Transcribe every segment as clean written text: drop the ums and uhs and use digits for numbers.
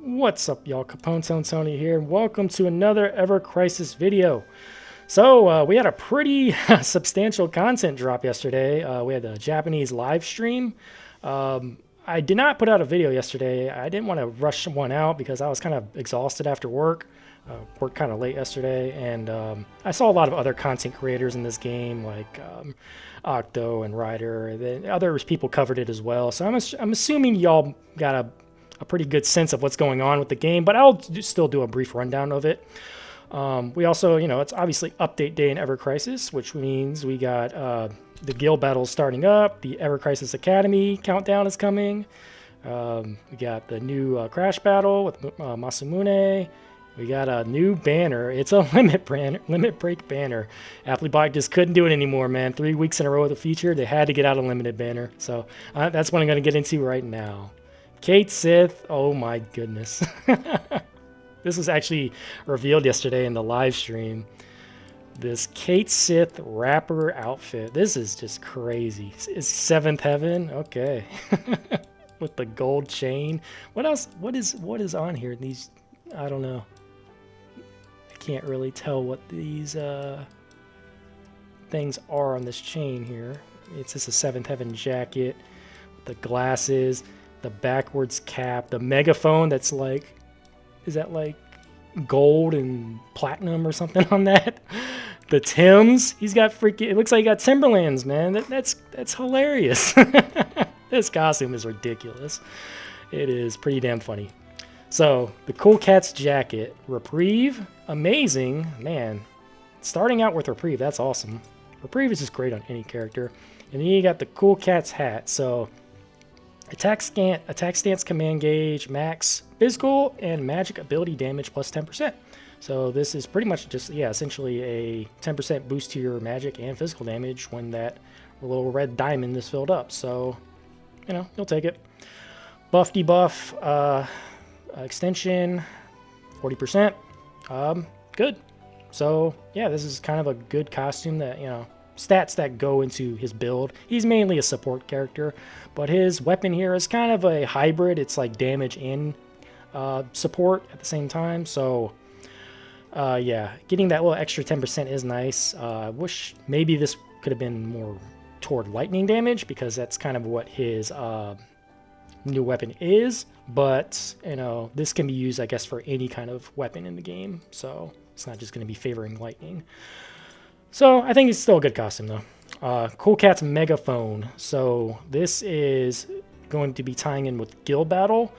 What's up, y'all? Capone Tony here, and welcome to another Ever Crisis video. So, we had a pretty substantial content drop yesterday. We had the Japanese live stream. I did not put out a video yesterday. I didn't want to rush one out because I was kind of exhausted after work. Worked kind of late yesterday, and I saw a lot of other content creators in this game, like Octo and Ryder. Then other people covered it as well. So I'm assuming y'all got a pretty good sense of what's going on with the game, but I'll still do a brief rundown of it. We also, it's obviously update day in Ever Crisis, which means we got the guild battles starting up. The Ever Crisis Academy countdown is coming. We got the new Crash battle with Masamune. We got a new banner. It's a limit break banner. Applebot just couldn't do it anymore, man. 3 weeks in a row with a feature, they had to get out a limited banner. So that's what I'm going to get into right now. Cait Sith, oh my goodness. This was actually revealed yesterday in the live stream. This Cait Sith rapper outfit. This is just crazy. It's 7th Heaven? Okay. With the gold chain. What else? What is on here? These, I don't know. I can't really tell what these things are on this chain here. It's just a 7th Heaven jacket with the glasses. The backwards cap, the megaphone that's like, is that like gold and platinum or something on that? The Timbs, he's got freaking, it looks like he got Timberlands, man. That's hilarious. This costume is ridiculous. It is pretty damn funny. So, the Cool Cat's jacket, Reprieve, amazing, man. Starting out with Reprieve, that's awesome. Reprieve is just great on any character. And then you got the Cool Cat's hat, so attack stance, command gauge, max physical and magic ability damage plus 10%. So this is pretty much just, essentially a 10% boost to your magic and physical damage when that little red diamond is filled up. So, you'll take it. Buff Debuff Extension, 40%. Good. So, yeah, this is kind of a good costume that, stats that go into his build. He's mainly a support character, but his weapon here is kind of a hybrid. It's like damage and support at the same time. So, getting that little extra 10% is nice. I wish maybe this could have been more toward lightning damage because that's kind of what his new weapon is. But, this can be used, I guess, for any kind of weapon in the game. So, it's not just going to be favoring lightning. So, I think it's still a good costume, though. Cool Cat's Megaphone. So, this is going to be tying in with Guild Battle.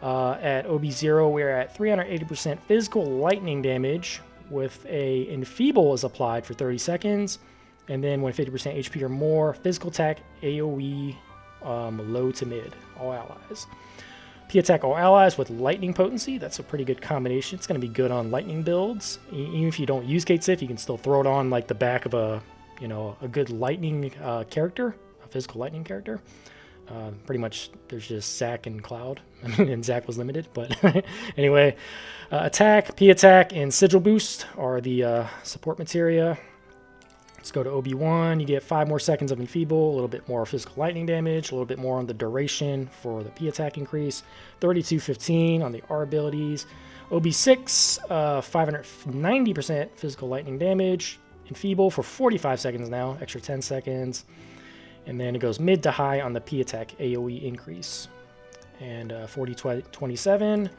At OB0, we're at 380% physical lightning damage with a Enfeeble is applied for 30 seconds. And then when 50% HP or more, physical attack, AoE, low to mid, all allies. P-Attack all allies with lightning potency. That's a pretty good combination. It's going to be good on lightning builds. Even if you don't use Cait Sith, you can still throw it on like the back of a good lightning character, a physical lightning character. Pretty much there's just Zack and Cloud. And Zack was limited, but anyway. Attack, P-Attack, and Sigil Boost are the support materia. Let's go to OB1. You get 5 more seconds of Enfeeble, a little bit more physical lightning damage, a little bit more on the duration for the P-Attack increase, 32-15 on the R abilities. OB6, 590% physical lightning damage, Enfeeble for 45 seconds now, extra 10 seconds. And then it goes mid to high on the P-Attack AoE increase. And 40-27.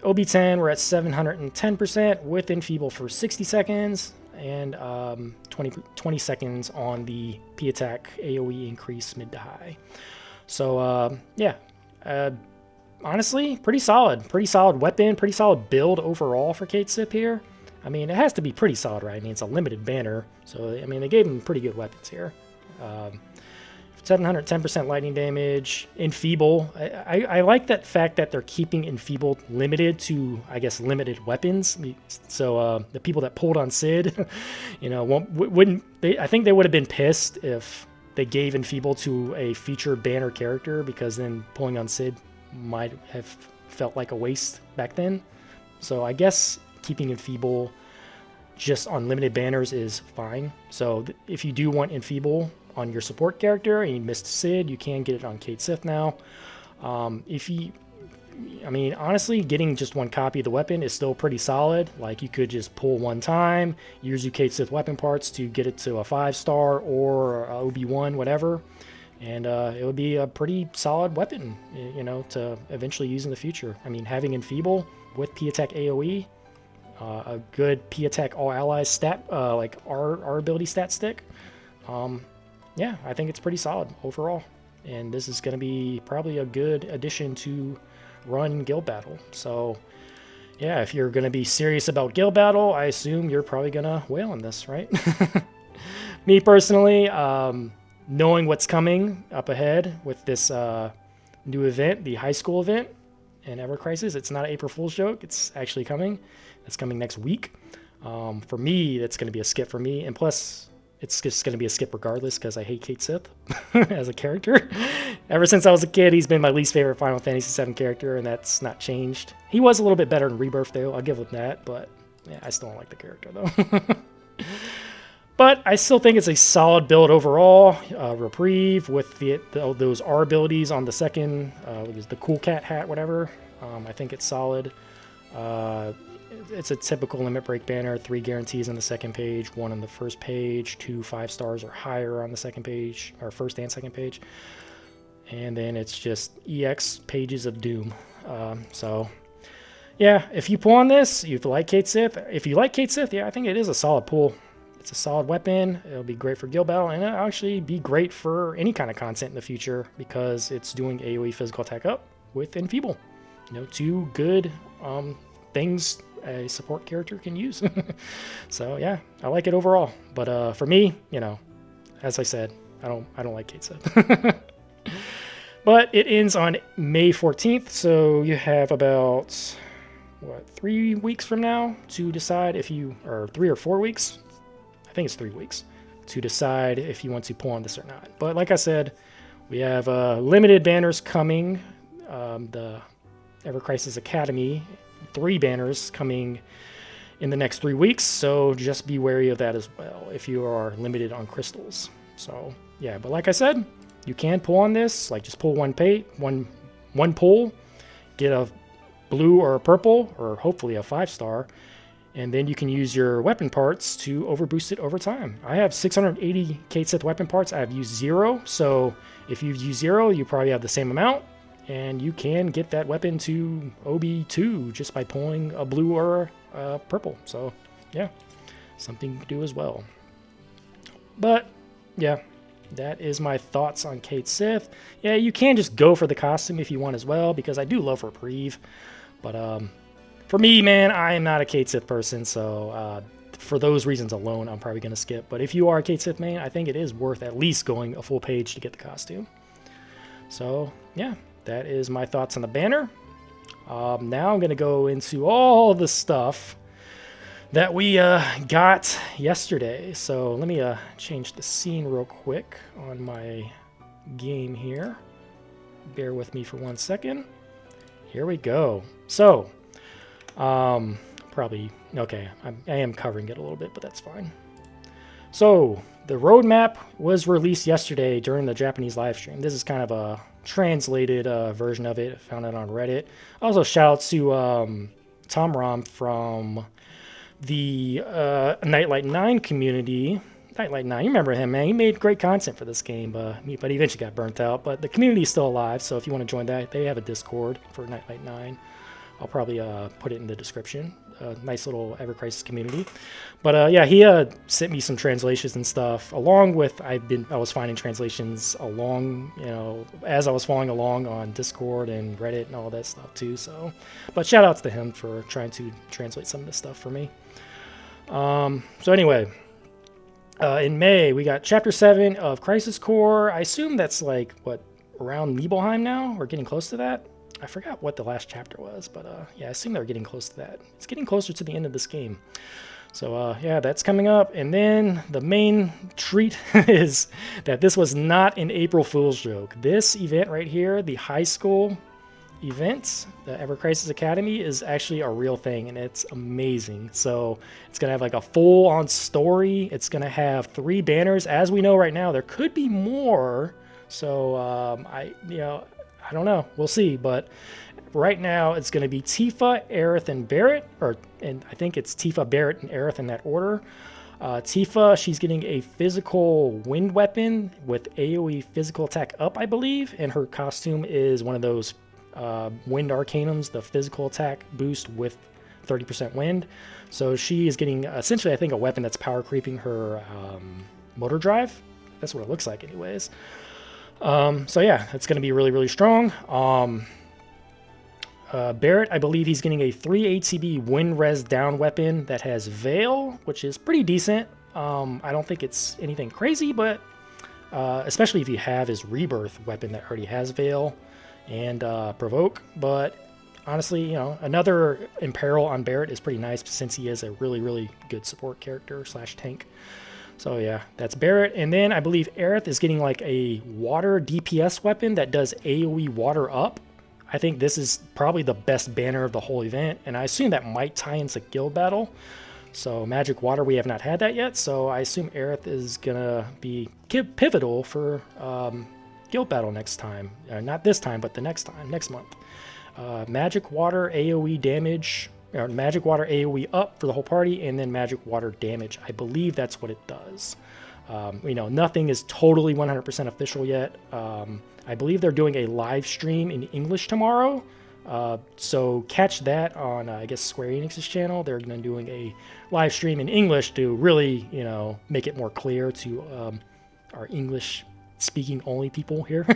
OB10, we're at 710% with Enfeeble for 60 seconds. And 20 seconds on the P-Attack AoE increase mid to high. So, honestly, pretty solid. Pretty solid weapon, pretty solid build overall for Cait Sith here. I mean, it has to be pretty solid, right? I mean, it's a limited banner. So, I mean, they gave him pretty good weapons here. 710% lightning damage, Enfeeble. I like that fact that they're keeping Enfeeble limited to, I guess, limited weapons. So the people that pulled on Sid, I think they would have been pissed if they gave Enfeeble to a featured banner character because then pulling on Sid might have felt like a waste back then. So I guess keeping Enfeeble just on limited banners is fine. So if you do want Enfeeble on your support character and you missed Sid, you can get it on Cait Sith now. If you I mean, honestly, getting just one copy of the weapon is still pretty solid. Like, you could just pull one time, use your Cait Sith weapon parts to get it to a 5-star or a OB1, whatever. And it would be a pretty solid weapon, you know, to eventually use in the future. I mean, having Enfeeble with P-Attack AoE, a good P-Attack all allies stat, like our ability stat stick. Yeah, I think it's pretty solid overall. And this is going to be probably a good addition to run guild battle. So yeah, if you're going to be serious about guild battle, I assume you're probably going to whale on this, right? Me personally, knowing what's coming up ahead with this new event, the high school event in Ever Crisis, it's not an April Fool's joke. It's actually coming. It's coming next week. For me, that's going to be a skip for me. And plus, it's just going to be a skip regardless because I hate Cait Sith as a character. Ever since I was a kid, he's been my least favorite Final Fantasy VII character, and that's not changed. He was a little bit better in Rebirth, though. I'll give him that, but yeah, I still don't like the character, though. But I still think it's a solid build overall. Reprieve with those R abilities on the second, the Cool Cat hat, whatever. I think it's solid. It's a typical limit break banner. 3 guarantees on the second page, 1 on the first page, 2 5-stars or higher on the second page, or first and second page. And then it's just EX pages of doom. So yeah, if you pull on this, you like Cait Sith. If you like Cait Sith, yeah, I think it is a solid pull. It's a solid weapon. It'll be great for guild battle, and it'll actually be great for any kind of content in the future because it's doing AoE physical attack up with Enfeeble. You know, 2 good things a support character can use. So yeah, I like it overall. But for me, you know, as I said, I don't like Cait Sith. But it ends on May 14th, so you have about what, 3 weeks from now to decide if you, or 3 or 4 weeks. I think it's 3 weeks to decide if you want to pull on this or not. But like I said, we have limited banners coming. The Ever Crisis Academy, 3 banners coming in the next 3 weeks, so just be wary of that as well if you are limited on crystals. So yeah, but like I said, you can pull on this. Like, just pull one pull, get a blue or a purple, or hopefully a 5-star, and then you can use your weapon parts to overboost it over time. I have 680 Cait Sith weapon parts. I have used 0, so if you've used 0, you probably have the same amount. And you can get that weapon to OB2 just by pulling a blue or a purple. So, yeah, something to do as well. But, yeah, that is my thoughts on Cait Sith. Yeah, you can just go for the costume if you want as well, because I do love Reprieve. But for me, man, I am not a Cait Sith person, so for those reasons alone, I'm probably going to skip. But if you are a Cait Sith main, I think it is worth at least going a full page to get the costume. So, yeah. That is my thoughts on the banner. Now I'm going to go into all the stuff that we got yesterday. So let me change the scene real quick on my game here. Bear with me for 1 second. Here we go. So, probably, okay, I am covering it a little bit, but that's fine. So, the roadmap was released yesterday during the Japanese live stream. This is kind of a translated version of it. I found it on Reddit. Also, shout out to Tom Rom from the Nightlight 9 community. Nightlight 9, you remember him, man. He made great content for this game, but he eventually got burnt out. But the community is still alive, so if you want to join that, they have a Discord for Nightlight 9. I'll probably put it in the description. Nice little Ever Crisis community. But yeah, he sent me some translations and stuff along with I was finding translations along, you know, as I was following along on Discord and Reddit and all that stuff too. So, but shout outs to him for trying to translate some of this stuff for me. So anyway, in May we got Chapter 7 of Crisis Core. I assume that's like what, around Nibelheim now? We're getting close to that. I forgot what the last chapter was, but yeah, I assume they're getting close to that. It's getting closer to the end of this game. So yeah, that's coming up. And then the main treat is that this was not an April Fool's joke. This event right here, the high school event, the Ever Crisis Academy, is actually a real thing, and it's amazing. So it's going to have like a full-on story. It's going to have 3 banners. As we know right now, there could be more. So I don't know. We'll see. But right now it's going to be Tifa, Aerith, and Barret, and I think it's Tifa, Barret, and Aerith in that order. Tifa, she's getting a physical wind weapon with AoE physical attack up, I believe, and her costume is one of those wind arcanums, the physical attack boost with 30% wind. So she is getting essentially, I think, a weapon that's power creeping her motor drive. That's what it looks like anyways. So yeah, it's going to be really, really strong. Barret, I believe he's getting a 3 ATB wind res down weapon that has Veil, which is pretty decent. I don't think it's anything crazy, but especially if you have his Rebirth weapon that already has Veil and Provoke. But honestly, you know, another Imperil on Barret is pretty nice since he is a really, really good support character / tank. So yeah, that's Barret. And then I believe Aerith is getting like a water DPS weapon that does AoE water up. I think this is probably the best banner of the whole event, and I assume that might tie into Guild Battle. So Magic Water, we have not had that yet, so I assume Aerith is going to be pivotal for Guild Battle next time. Not this time, but the next time, next month. Magic Water AoE damage, or Magic Water AoE up for the whole party, and then Magic Water damage. I believe that's what it does. You know, nothing is totally 100% official yet. I believe they're doing a live stream in English tomorrow. So catch that on, I guess, Square Enix's channel. They're going to be doing a live stream in English to really, you know, make it more clear to our English speaking only people here.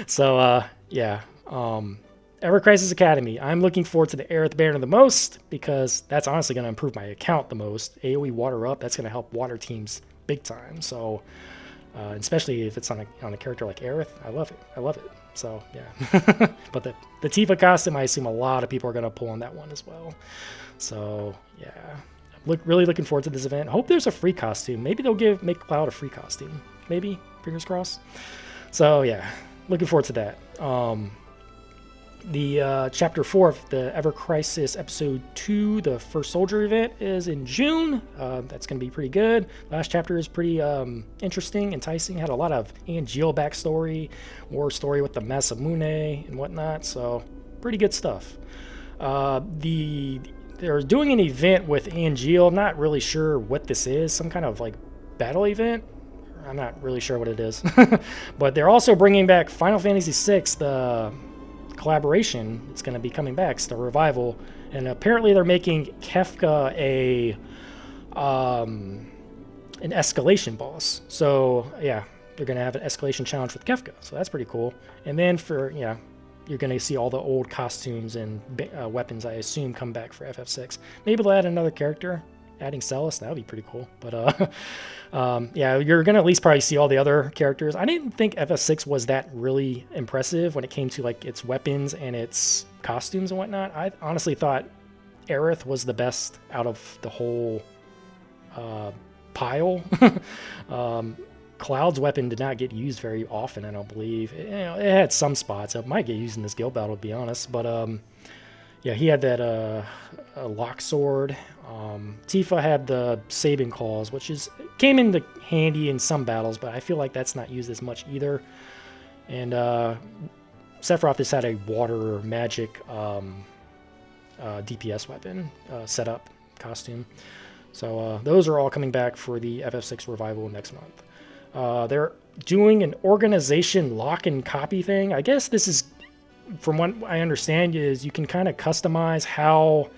So, yeah. Ever Crisis Academy. I'm looking forward to the Aerith banner the most because that's honestly going to improve my account the most. AoE water up, that's going to help water teams big time. So, especially if it's on a character like Aerith, I love it. I love it. So yeah. But the Tifa costume, I assume a lot of people are going to pull on that one as well. So yeah, really looking forward to this event. Hope there's a free costume. Maybe they'll make Cloud a free costume. Maybe, fingers crossed. So yeah, looking forward to that. The Chapter 4 of the Ever Crisis Episode 2, the First Soldier event, is in June. That's going to be pretty good. Last chapter is pretty interesting, enticing. Had a lot of Angeal backstory, war story with the Masamune and whatnot, so pretty good stuff. They're doing an event with Angeal. I'm not really sure what this is. Some kind of like battle event. I'm not really sure what it is. But they're also bringing back Final Fantasy VI, the collaboration. It's going to be coming back. It's the revival, and apparently they're making Kefka an escalation boss. So yeah, they're going to have an escalation challenge with Kefka. So that's pretty cool. And then you're going to see all the old costumes and weapons, I assume, come back for FF6. Maybe they'll add another character. Adding Celis, that would be pretty cool. But yeah, you're going to at least probably see all the other characters. I didn't think FF6 was that really impressive when it came to like its weapons and its costumes and whatnot. I honestly thought Aerith was the best out of the whole pile. Cloud's weapon did not get used very often, I don't believe. It had some spots. It might get used in this guild battle, to be honest. But yeah, he had that lock sword. Tifa had the Sabin Claws, which came into handy in some battles, but I feel like that's not used as much either. And Sephiroth just had a water magic DPS weapon setup costume. So those are all coming back for the FF6 revival next month. They're doing an organization lock and copy thing. I guess this is, from what I understand, is you can kind of customize how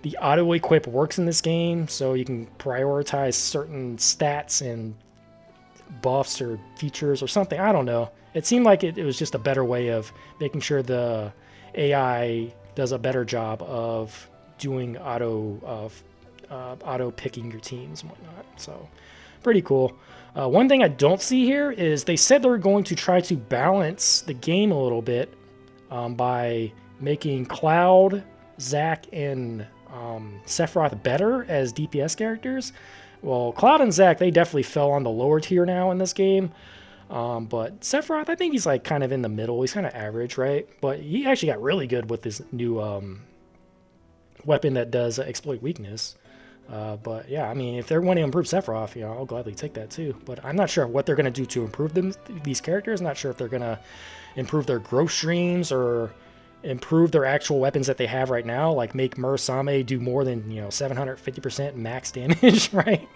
the auto equip works in this game, so you can prioritize certain stats and buffs or features or something. I don't know. It seemed like it was just a better way of making sure the AI does a better job of doing auto picking your teams and whatnot. So pretty cool. One thing I don't see here is they said they're going to try to balance the game a little bit by making Cloud, Zack, and Sephiroth better as DPS characters. Well, Cloud and Zack, they definitely fell on the lower tier now in this game. But Sephiroth, I think he's like kind of in the middle. He's kind of average, right? But he actually got really good with this new weapon that does exploit weakness. But yeah, I mean, if they're wanting to improve Sephiroth, you know, I'll gladly take that too. But I'm not sure what they're going to do to improve these characters. I'm not sure if they're going to improve their growth streams or improve their actual weapons that they have right now, like make Murasame do more than 750% max damage, right?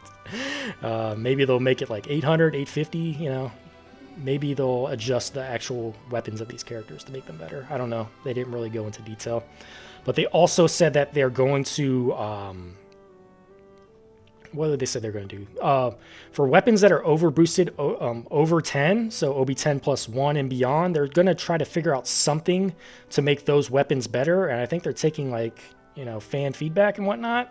Maybe they'll make it like 800, 850. Maybe they'll adjust the actual weapons of these characters to make them better. I don't know. They didn't really go into detail, but they also said that they're going to what did they say they're going to do? For weapons that are over boosted over 10, so OB10 plus 1 and beyond, they're going to try to figure out something to make those weapons better. And I think they're taking like, fan feedback and whatnot.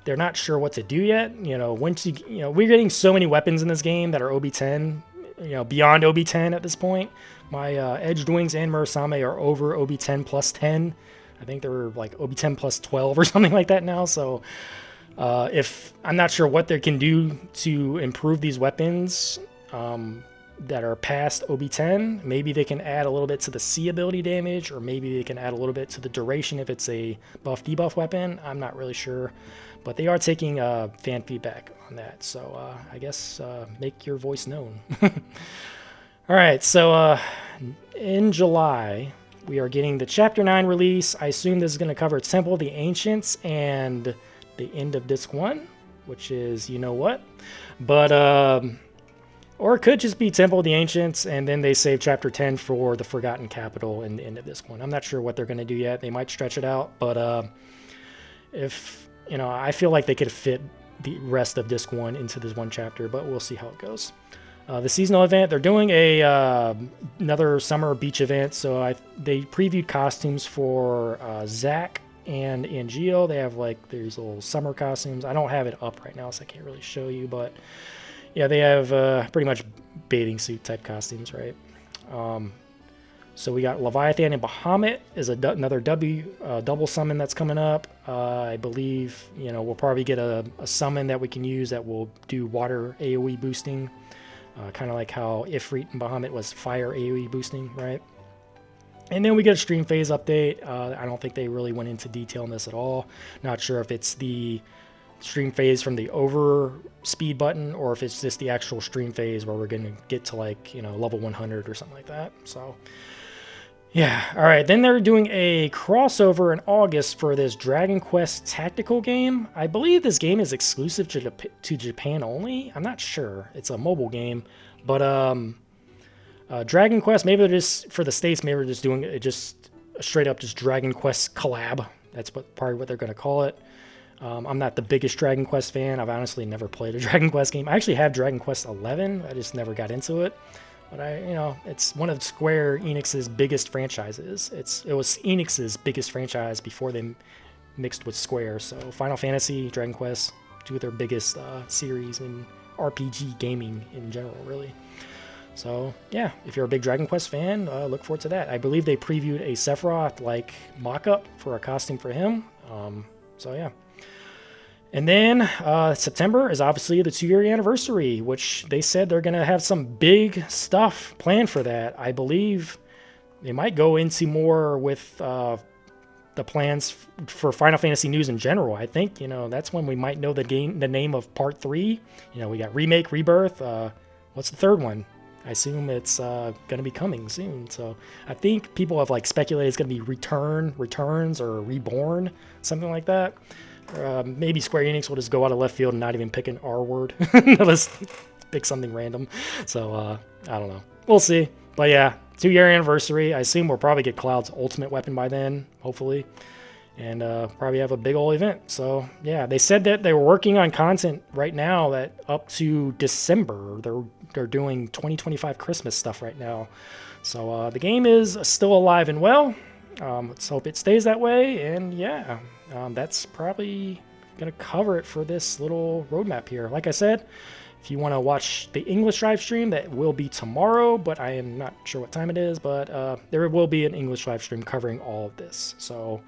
They're not sure what to do yet. Once we're getting so many weapons in this game that are OB10, beyond OB10 at this point. My Edged Wings and Murasame are over OB10 plus 10. I think they're like OB10 plus 12 or something like that now. So if I'm not sure what they can do to improve these weapons that are past OB10, maybe they can add a little bit to the C ability damage, or maybe they can add a little bit to the duration if it's a buff debuff weapon. I'm not really sure, but they are taking fan feedback on that. So I guess make your voice known. All right, so in July, we are getting the Chapter 9 release. I assume this is going to cover Temple of the Ancients and the end of Disc 1, which is what. But, or it could just be Temple of the Ancients, and then they save Chapter 10 for the Forgotten Capital in the end of Disc 1. I'm not sure what they're going to do yet. They might stretch it out, but if, I feel like they could fit the rest of Disc 1 into this one chapter, but we'll see how it goes. The seasonal event, they're doing another summer beach event, so they previewed costumes for Zack and Angel. They have like these little summer costumes. I don't have it up right now, so I can't really show you, but yeah, they have pretty much bathing suit type costumes, right? So we got Leviathan and Bahamut is another double summon that's coming up. I believe we'll probably get a summon that we can use that will do water AoE boosting, kind of like how Ifrit and Bahamut was fire AoE boosting, right? And then we get a stream phase update. I don't think they really went into detail on this at all. Not sure if it's the stream phase from the over speed button or if it's just the actual stream phase where we're going to get to like, level 100 or something like that. So yeah. All right. Then they're doing a crossover in August for this Dragon Quest tactical game. I believe this game is exclusive to Japan only. I'm not sure. It's a mobile game, but, Dragon Quest, maybe they're just, for the States, maybe they're just doing it just straight up just Dragon Quest collab. That's probably what they're going to call it. I'm not the biggest Dragon Quest fan. I've honestly never played a Dragon Quest game. I actually have Dragon Quest 11. I just never got into it. But it's one of Square Enix's biggest franchises. It was Enix's biggest franchise before they mixed with Square. So Final Fantasy, Dragon Quest, two of their biggest series in RPG gaming in general, really. So yeah, if you're a big Dragon Quest fan, look forward to that. I believe they previewed a Sephiroth like mock-up for a costume for him. So yeah. And then September is obviously the 2-year anniversary, which they said they're going to have some big stuff planned for that. I believe they might go into more with the plans for Final Fantasy news in general. I think, that's when we might know the name of Part 3. We got Remake, Rebirth. What's the third one? I assume it's going to be coming soon. So I think people have like speculated it's going to be Returns, or Reborn, something like that. Maybe Square Enix will just go out of left field and not even pick an R word. Let's pick something random. So I don't know. We'll see. But yeah, 2-year anniversary. I assume we'll probably get Cloud's ultimate weapon by then, hopefully. And probably have a big old event. So yeah, they said that they were working on content right now that up to December. They're doing 2025 Christmas stuff right now. So the game is still alive and well. Let's hope it stays that way. And yeah, that's probably going to cover it for this little roadmap here. Like I said, if you want to watch the English live stream, that will be tomorrow, but I am not sure what time it is. But there will be an English live stream covering all of this. So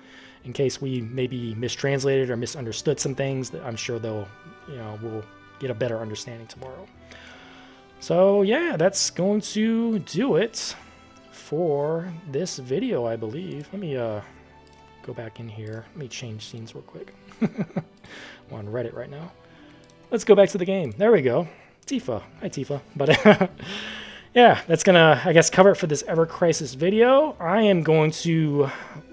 in case we maybe mistranslated or misunderstood some things, I'm sure we'll get a better understanding tomorrow. So yeah, that's going to do it for this video, I believe. Let me go back in here. Let me change scenes real quick. I'm on Reddit right now. Let's go back to the game. There we go. Tifa. Hi, Tifa. But yeah, that's gonna, I guess, cover it for this Ever Crisis video. I am going to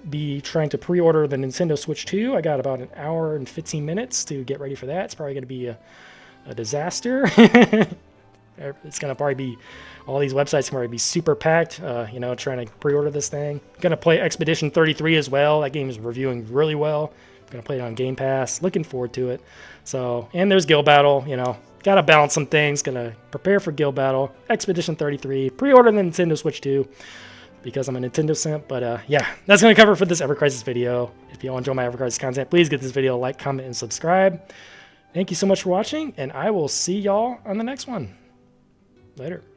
be trying to pre-order the Nintendo Switch 2. I got about an hour and 15 minutes to get ready for that. It's probably gonna be a disaster. It's gonna probably be, all these websites can probably be super packed, you know, trying to pre-order this thing. Gonna play Expedition 33 as well. That game is reviewing really well. Gonna play it on Game Pass. Looking forward to it. So, and there's Guild Battle, you know. Gotta balance some things. Gonna prepare for Guild Battle, Expedition 33, pre-order the Nintendo Switch 2 because I'm a Nintendo simp. But yeah, that's gonna cover it for this Ever Crisis video. If you all enjoy my Ever Crisis content, please give this video a like, comment, and subscribe. Thank you so much for watching, and I will see y'all on the next one. Later.